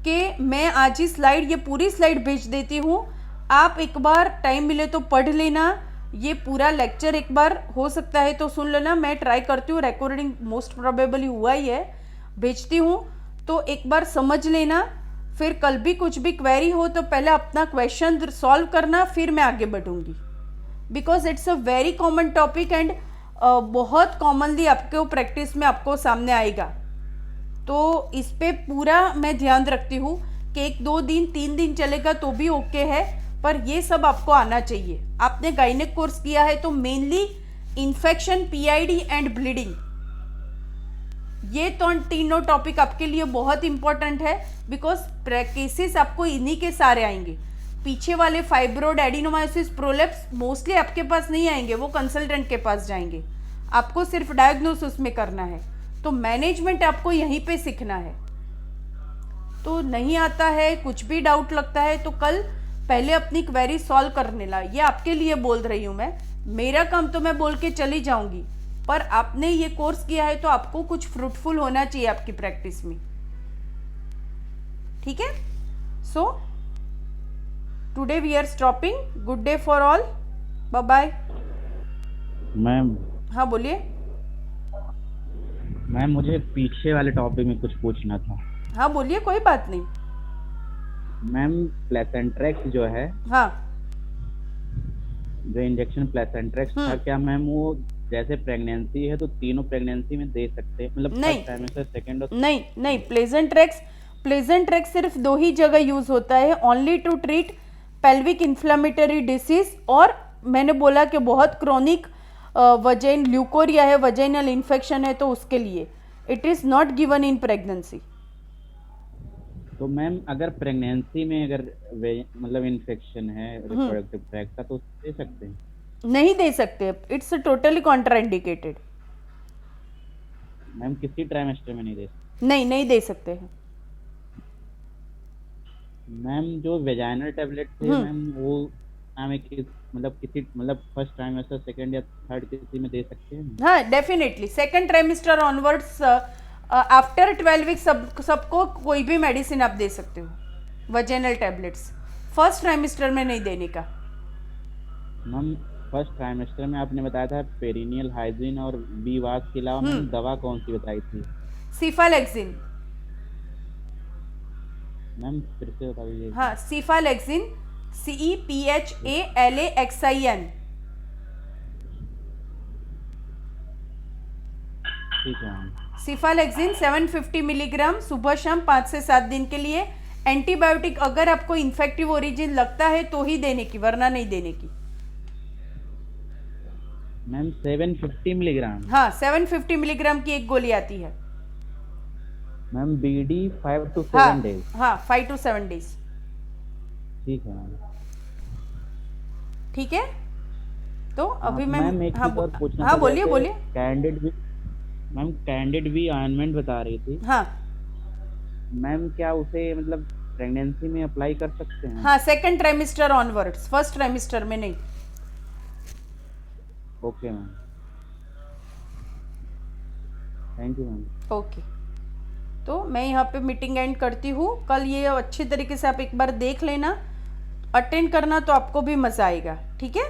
S1: कि मैं आज ही स्लाइड, ये पूरी स्लाइड भेज देती हूँ, आप एक बार टाइम मिले तो पढ़ लेना। ये पूरा लेक्चर एक बार हो सकता है तो सुन लेना, मैं ट्राई करती हूँ, रिकॉर्डिंग मोस्ट प्रोबेबली हुआ ही है, भेजती हूँ तो एक बार समझ लेना। फिर कल भी कुछ भी क्वेरी हो तो पहले अपना क्वेश्चन सॉल्व करना, फिर मैं आगे बढ़ूंगी, because it's a very common topic and बहुत कॉमनली आपको प्रैक्टिस में आपको सामने आएगा। तो इस पे पूरा मैं ध्यान रखती हूँ कि 1-2 दिन 3 दिन चलेगा तो भी ओके है, पर ये सब आपको आना चाहिए। आपने गायनेक कोर्स किया है तो mainly infection, PID and bleeding, ये तो तीनों टॉपिक आपके लिए बहुत इंपॉर्टेंट है, बिकॉज केसेस आपको इन्हीं के सारे आएंगे। पीछे वाले फाइब्रोड, एडिनोमायोसिस, प्रोलेप्स मोस्टली आपके पास नहीं आएंगे, वो कंसल्टेंट के पास जाएंगे। आपको सिर्फ डायग्नोसिस में करना है, तो मैनेजमेंट आपको यहीं पे सीखना है। तो नहीं आता है, कुछ भी डाउट लगता है तो कल पहले अपनी क्वेरी सॉल्व करने ला, ये आपके लिए बोल रही हूँ मैं। मेरा काम तो मैं बोल के चली जाऊंगी, पर आपने ये कोर्स किया है तो आपको कुछ फ्रूटफुल होना चाहिए आपकी प्रैक्टिस में, ठीक है। So today we are stopping. Good day for all, bye bye.
S3: Ma'am
S1: हाँ बोलिए।
S3: मैम मुझे पीछे वाले टॉपिक में कुछ पूछना था।
S1: हाँ बोलिए, कोई बात नहीं।
S3: मैम प्लेसेंट्रेक्स जो है,
S1: हाँ
S3: जो इंजेक्शन प्लेसेंट्रेक्स था, क्या मैम वो जैसे प्रेगनेंसी है तो तीनों प्रेगनेंसी में दे सकते हैं, मतलब
S1: नहीं।
S3: फर्स्ट ट्राइमेस्टर, सेकंड और
S1: नहीं नहीं, प्लेजेंट्रेक्स सिर्फ 2 ही जगह यूज होता है, only to treat pelvic inflammatory disease, और मैंने बोला कि बहुत क्रोनिक वजाइन ल्यूकोरिया है, वजाइनल इन्फेक्शन है, तो उसके लिए it is not given in pregnancy.
S3: तो मैम अगर प्रेगनेंसी में अगर मतलब इन्फेक्शन है रिप्रोडक्टिव ट्रैक्ट का तो दे सकते हैं?
S1: नहीं दे सकते, इट्स टोटली कॉन्ट्राइंडिकेटेड।
S3: मैम किसी ट्राइमेस्टर में नहीं दे सकते?
S1: नहीं दे सकते हैं।
S3: मैम जो वेजाइनल टैबलेट थे मैम, वो हमें मतलब फर्स्ट ट्राइमेस्टर, सेकंड या थर्ड किसी में दे सकते हैं?
S1: हाँ definitely, second trimester onwards, after 12 week सबको कोई भी मेडिसिन आप दे सकते हो वजेनल टैबलेट्स, फर्स्ट ट्राइमेस्टर में नहीं देने का।
S3: मैम फर्स्ट ट्राइमेस्टर में आपने बताया था पेरिनियल हाइजीन और बीवास के अलावा मैम दवा कौन सी बताई थी?
S1: सीफालेक्सिन।
S3: मैम फिर से बता दीजिए।
S1: हाँ सीफालेक्सिन, CEPHALAXIN।
S3: ठीक है मैम।
S1: सीफालेक्सिन 750 मिलीग्राम सुबह शाम 5 से 7 दिन के लिए। एंटीबायोटिक अगर आपको इन्फेक्टिव ओरिजिन लगता है तो ही देने की, वरना नहीं देने की।
S3: Ma'am 750 milligram?
S1: हाँ 750 मिलीग्राम की एक गोली आती है
S3: मैम, BD 5 to 7 days?
S1: हाँ 5 to 7 days।
S3: ठीक है मैम।
S1: ठीक है, तो अभी
S3: मैम एक चीज और पूछना था।
S1: हाँ बोलिए बोलिए।
S3: कैंडिड भी ऑइंटमेंट बता रही थी।
S1: हाँ
S3: मैम क्या उसे मतलब प्रेगनेंसी में अप्लाई कर सकते हैं?
S1: हाँ second trimester onwards, first trimester में नहीं।
S3: Okay ma'am, thank you ma'am.
S1: Okay, तो मैं यहाँ पे मीटिंग एंड करती हूँ। कल ये अच्छी तरीके से आप एक बार देख लेना, अटेंड करना तो आपको भी मज़ा आएगा, ठीक है।